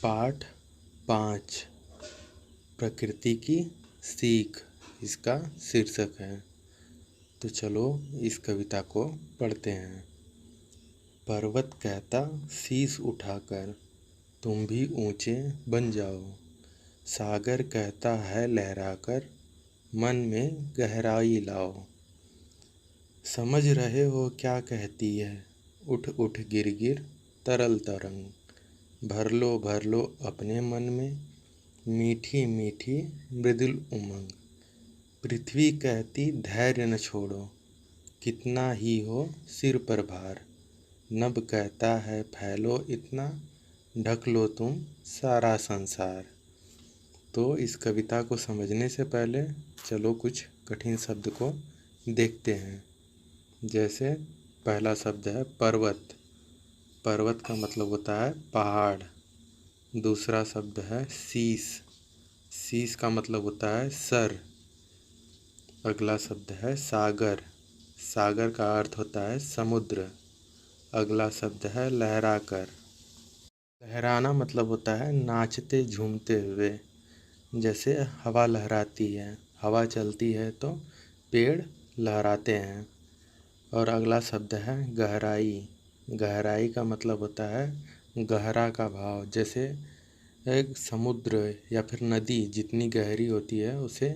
पाठ 5 प्रकृति की सीख इसका शीर्षक है। तो चलो इस कविता को पढ़ते हैं। पर्वत कहता शीश उठाकर तुम भी ऊंचे बन जाओ। सागर कहता है लहराकर मन में गहराई लाओ। समझ रहे हो क्या कहती है उठ उठ गिर गिर तरल तरंग। भर लो अपने मन में मीठी मीठी मृदुल उमंग। पृथ्वी कहती धैर्य न छोड़ो कितना ही हो सिर पर भार। नभ कहता है फैलो इतना ढक लो तुम सारा संसार। तो इस कविता को समझने से पहले चलो कुछ कठिन शब्द को देखते हैं। जैसे पहला शब्द है पर्वत। पर्वत का मतलब होता है पहाड़। दूसरा शब्द है शीश। शीश का मतलब होता है सर। अगला शब्द है सागर। सागर का अर्थ होता है समुद्र। अगला शब्द है लहराकर। लहराना मतलब होता है नाचते झूमते हुए। जैसे हवा लहराती है, हवा चलती है तो पेड़ लहराते हैं। और अगला शब्द है गहराई। गहराई का मतलब होता है गहरा का भाव। जैसे एक समुद्र या फिर नदी जितनी गहरी होती है उसे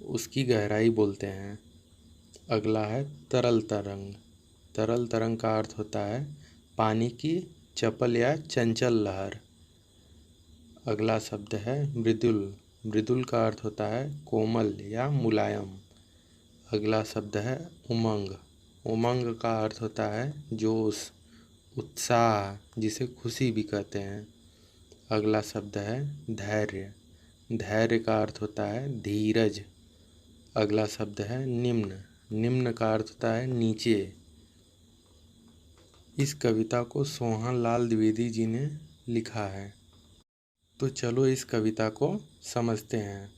उसकी गहराई बोलते हैं। अगला है तरल तरंग। तरल तरंग का अर्थ होता है पानी की चपल या चंचल लहर। अगला शब्द है मृदुल। मृदुल का अर्थ होता है कोमल या मुलायम। अगला शब्द है उमंग। उमंग का अर्थ होता है जोश, उत्साह, जिसे खुशी भी कहते हैं। अगला शब्द है धैर्य। धैर्य का अर्थ होता है धीरज। अगला शब्द है निम्न। निम्न का अर्थ होता है नीचे। इस कविता को सोहन लाल द्विवेदी जी ने लिखा है। तो चलो इस कविता को समझते हैं।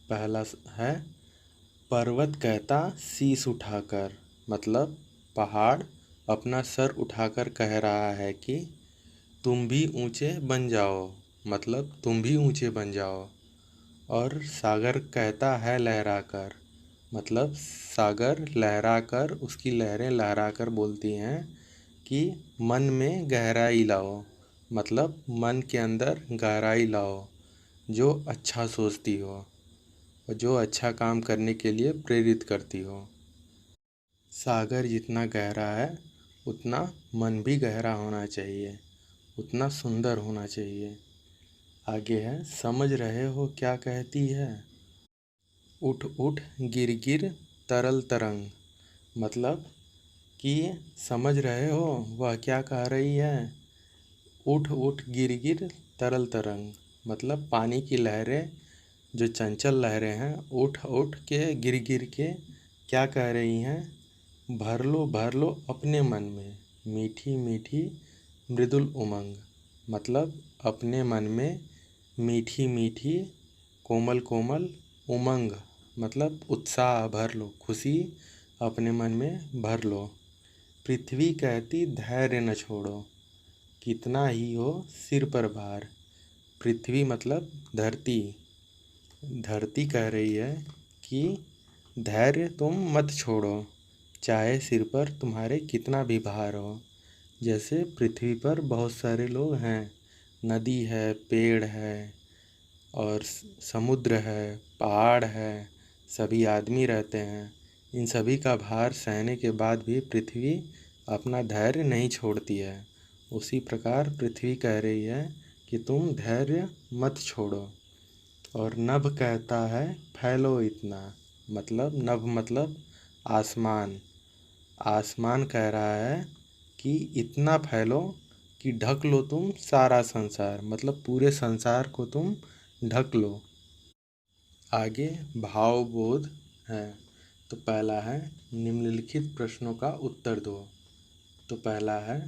पहला है पर्वत कहता शीश उठाकर, मतलब पहाड़ अपना सर उठाकर कह रहा है कि तुम भी ऊंचे बन जाओ, मतलब तुम भी ऊंचे बन जाओ। और सागर कहता है लहराकर, मतलब सागर लहराकर उसकी लहरें लहराकर बोलती हैं कि मन में गहराई लाओ, मतलब मन के अंदर गहराई लाओ जो अच्छा सोचती हो और जो अच्छा काम करने के लिए प्रेरित करती हो। सागर जितना गहरा है उतना मन भी गहरा होना चाहिए, उतना सुंदर होना चाहिए। आगे है समझ रहे हो क्या कहती है उठ उठ गिर गिर तरल तरंग, मतलब कि समझ रहे हो वह क्या कह रही है। उठ उठ गिर गिर तरल तरंग, मतलब पानी की लहरें जो चंचल लहरें हैं उठ उठ के गिर गिर के क्या कह रही हैं, भर लो अपने मन में मीठी मीठी मृदुल उमंग, मतलब अपने मन में मीठी मीठी कोमल कोमल उमंग, मतलब उत्साह भर लो, खुशी अपने मन में भर लो। पृथ्वी कहती धैर्य न छोड़ो कितना ही हो सिर पर भार। पृथ्वी मतलब धरती। धरती कह रही है कि धैर्य तुम मत छोड़ो चाहे सिर पर तुम्हारे कितना भी भार हो। जैसे पृथ्वी पर बहुत सारे लोग हैं, नदी है, पेड़ है और समुद्र है, पहाड़ है, सभी आदमी रहते हैं। इन सभी का भार सहने के बाद भी पृथ्वी अपना धैर्य नहीं छोड़ती है। उसी प्रकार पृथ्वी कह रही है कि तुम धैर्य मत छोड़ो। और नभ कहता है फैलो इतना, मतलब नभ मतलब आसमान। आसमान कह रहा है कि इतना फैलो कि ढक लो तुम सारा संसार, मतलब पूरे संसार को तुम ढक लो। आगे भावबोध है। तो पहला है निम्नलिखित प्रश्नों का उत्तर दो। तो पहला है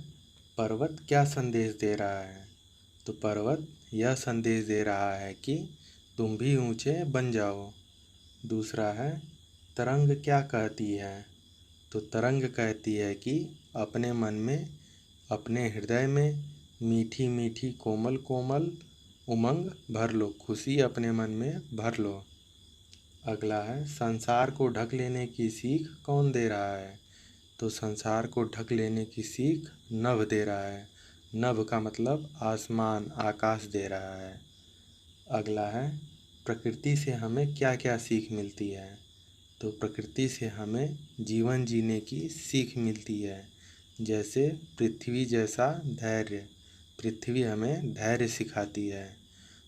पर्वत क्या संदेश दे रहा है। तो पर्वत यह संदेश दे रहा है कि तुम भी ऊंचे बन जाओ। दूसरा है तरंग क्या कहती है। तो तरंग कहती है कि अपने मन में, अपने हृदय में मीठी मीठी कोमल कोमल उमंग भर लो, खुशी अपने मन में भर लो। अगला है संसार को ढक लेने की सीख कौन दे रहा है? तो संसार को ढक लेने की सीख नभ दे रहा है। नभ का मतलब आसमान, आकाश दे रहा है। अगला है प्रकृति से हमें क्या क्या सीख मिलती है? तो प्रकृति से हमें जीवन जीने की सीख मिलती है। जैसे पृथ्वी जैसा धैर्य, पृथ्वी हमें धैर्य सिखाती है।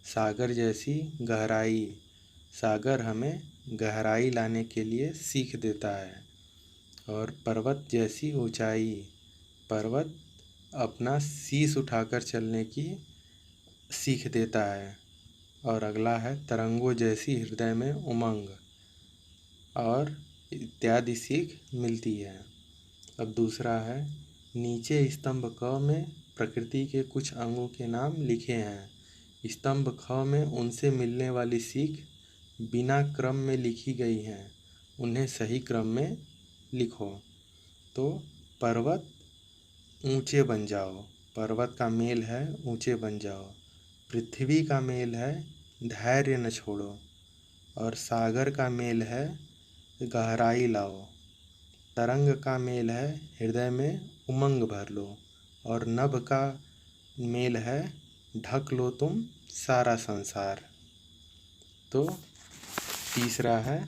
सागर जैसी गहराई, सागर हमें गहराई लाने के लिए सीख देता है। और पर्वत जैसी ऊंचाई, पर्वत अपना शीश उठाकर चलने की सीख देता है। और अगला है तरंगों जैसी हृदय में उमंग और इत्यादि सीख मिलती है। अब दूसरा है नीचे स्तंभ क में प्रकृति के कुछ अंगों के नाम लिखे हैं। स्तंभ ख में उनसे मिलने वाली सीख बिना क्रम में लिखी गई हैं, उन्हें सही क्रम में लिखो। तो पर्वत ऊंचे बन जाओ, पर्वत का मेल है ऊंचे बन जाओ। पृथ्वी का मेल है धैर्य न छोड़ो। और सागर का मेल है गहराई लाओ। तरंग का मेल है हृदय में उमंग भर लो। और नभ का मेल है ढक लो तुम सारा संसार। तो तीसरा है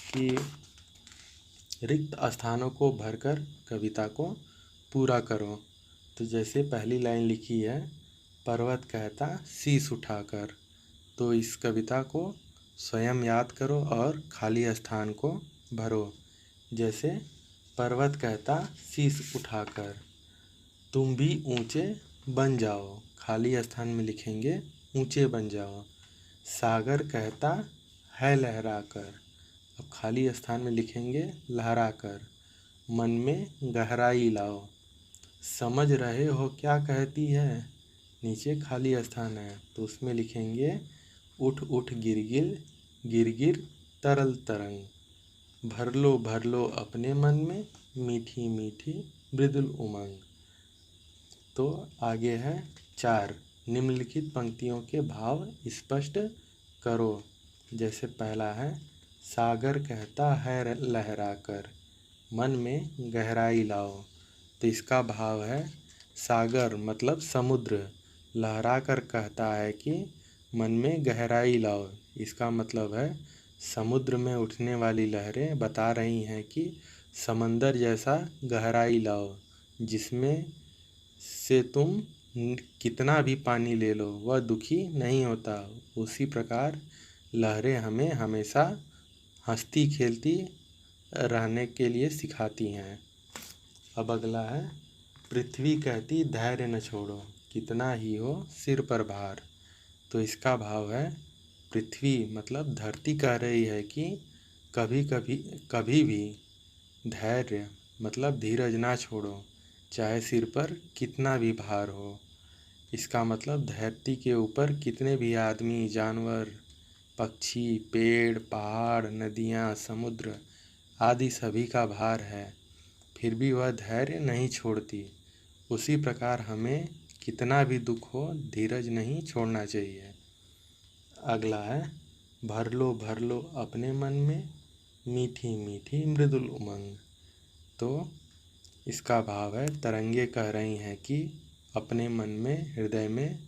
कि रिक्त स्थानों को भरकर कविता को पूरा करो। तो जैसे पहली लाइन लिखी है पर्वत कहता शीश उठाकर, तो इस कविता को स्वयं याद करो और खाली स्थान को भरो। जैसे पर्वत कहता शीश उठाकर, तुम भी ऊंचे बन जाओ, खाली स्थान में लिखेंगे ऊंचे बन जाओ। सागर कहता है लहरा कर, अब खाली स्थान में लिखेंगे लहरा कर। मन में गहराई लाओ, समझ रहे हो क्या कहती है, नीचे खाली स्थान है तो उसमें लिखेंगे उठ उठ गिरगिर गिरगिर तरल तरंग। भर लो अपने मन में मीठी मीठी मृदुल उमंग। तो आगे है 4 निम्नलिखित पंक्तियों के भाव स्पष्ट करो। जैसे पहला है सागर कहता है लहरा कर, मन में गहराई लाओ। तो इसका भाव है सागर मतलब समुद्र लहरा कर कहता है कि मन में गहराई लाओ। इसका मतलब है समुद्र में उठने वाली लहरें बता रही हैं कि समंदर जैसा गहराई लाओ, जिसमें से तुम कितना भी पानी ले लो वह दुखी नहीं होता। उसी प्रकार लहरें हमें हमेशा हंसती खेलती रहने के लिए सिखाती हैं। अब अगला है पृथ्वी कहती धैर्य न छोड़ो, कितना ही हो सिर पर भार। तो इसका भाव है पृथ्वी मतलब धरती कह रही है कि कभी भी धैर्य मतलब धीरज ना छोड़ो, चाहे सिर पर कितना भी भार हो। इसका मतलब धरती के ऊपर कितने भी आदमी, जानवर, पक्षी, पेड़, पहाड़, नदियाँ, समुद्र आदि सभी का भार है, फिर भी वह धैर्य नहीं छोड़ती। उसी प्रकार हमें कितना भी दुख हो धीरज नहीं छोड़ना चाहिए। अगला है भर लो अपने मन में मीठी मीठी मृदुल उमंग। तो इसका भाव है तरंगे कह रही हैं कि अपने मन में हृदय में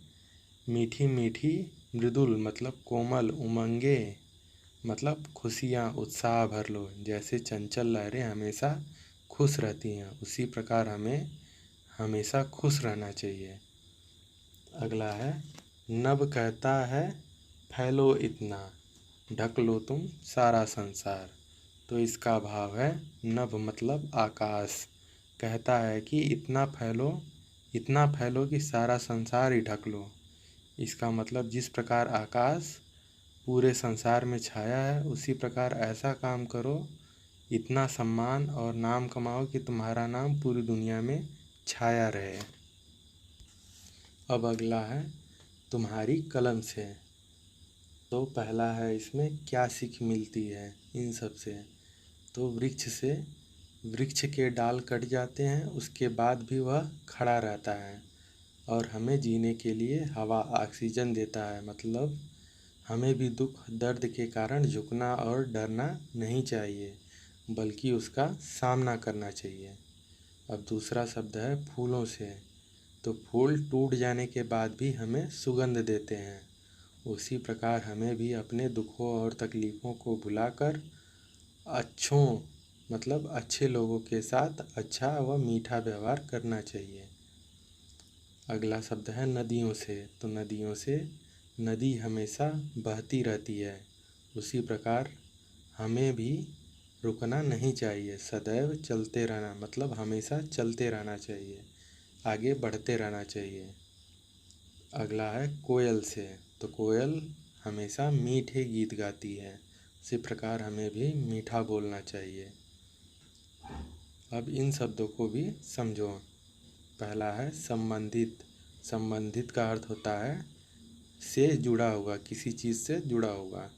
मीठी मीठी मृदुल मतलब कोमल उमंगे मतलब खुशियाँ उत्साह भर लो। जैसे चंचल लहरें हमेशा खुश रहती हैं, उसी प्रकार हमें हमेशा खुश रहना चाहिए। अगला है नभ कहता है फैलो इतना, ढक लो तुम सारा संसार। तो इसका भाव है नभ मतलब आकाश कहता है कि इतना फैलो कि सारा संसार ही ढक लो। इसका मतलब जिस प्रकार आकाश पूरे संसार में छाया है, उसी प्रकार ऐसा काम करो, इतना सम्मान और नाम कमाओ कि तुम्हारा नाम पूरी दुनिया में छाया रहे। अब अगला है तुम्हारी कलम से। तो पहला है इसमें क्या सीख मिलती है इन सब से। तो वृक्ष के डाल कट जाते हैं, उसके बाद भी वह खड़ा रहता है और हमें जीने के लिए हवा ऑक्सीजन देता है। मतलब हमें भी दुख दर्द के कारण झुकना और डरना नहीं चाहिए, बल्कि उसका सामना करना चाहिए। अब दूसरा शब्द है फूलों से। तो फूल टूट जाने के बाद भी हमें सुगंध देते हैं। उसी प्रकार हमें भी अपने दुखों और तकलीफ़ों को भुलाकर अच्छे लोगों के साथ अच्छा व मीठा व्यवहार करना चाहिए। अगला शब्द है नदियों से। तो नदियों से, नदी हमेशा बहती रहती है, उसी प्रकार हमें भी रुकना नहीं चाहिए, सदैव चलते रहना, मतलब हमेशा चलते रहना चाहिए, आगे बढ़ते रहना चाहिए। अगला है कोयल से। तो कोयल हमेशा मीठे गीत गाती है, उसी प्रकार हमें भी मीठा बोलना चाहिए। अब इन शब्दों को भी समझो। पहला है संबंधित। संबंधित का अर्थ होता है से जुड़ा हुआ, किसी चीज़ से जुड़ा हुआ।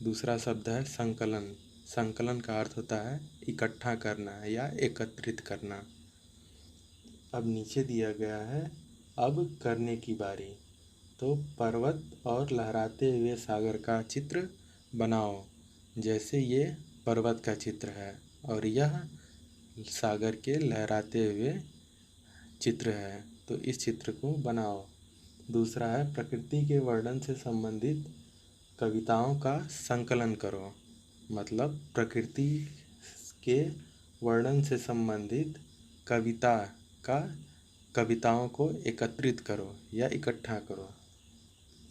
दूसरा शब्द है संकलन। संकलन का अर्थ होता है इकट्ठा करना या एकत्रित करना। अब नीचे दिया गया है अब करने की बारी। तो पर्वत और लहराते हुए सागर का चित्र बनाओ। जैसे ये पर्वत का चित्र है और यह सागर के लहराते हुए चित्र है, तो इस चित्र को बनाओ। दूसरा है प्रकृति के वर्णन से संबंधित कविताओं का संकलन करो। मतलब प्रकृति के वर्णन से संबंधित कविताओं को एकत्रित करो या इकट्ठा करो।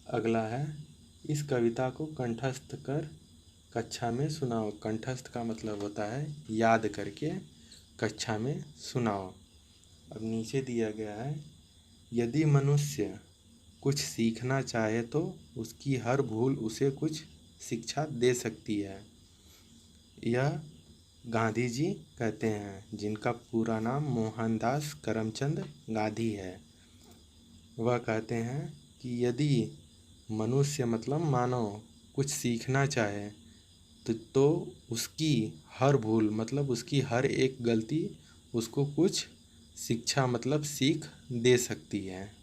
अगला है इस कविता को कंठस्थ कर कक्षा में सुनाओ। कंठस्थ का मतलब होता है याद करके कक्षा में सुनाओ। अब नीचे दिया गया है यदि मनुष्य कुछ सीखना चाहे तो उसकी हर भूल उसे कुछ शिक्षा दे सकती है। यह गांधी जी कहते हैं, जिनका पूरा नाम मोहनदास करमचंद गांधी है। वह कहते हैं कि यदि मनुष्य मतलब मानव कुछ सीखना चाहे तो उसकी हर भूल मतलब उसकी हर एक गलती उसको कुछ शिक्षा मतलब सीख दे सकती है।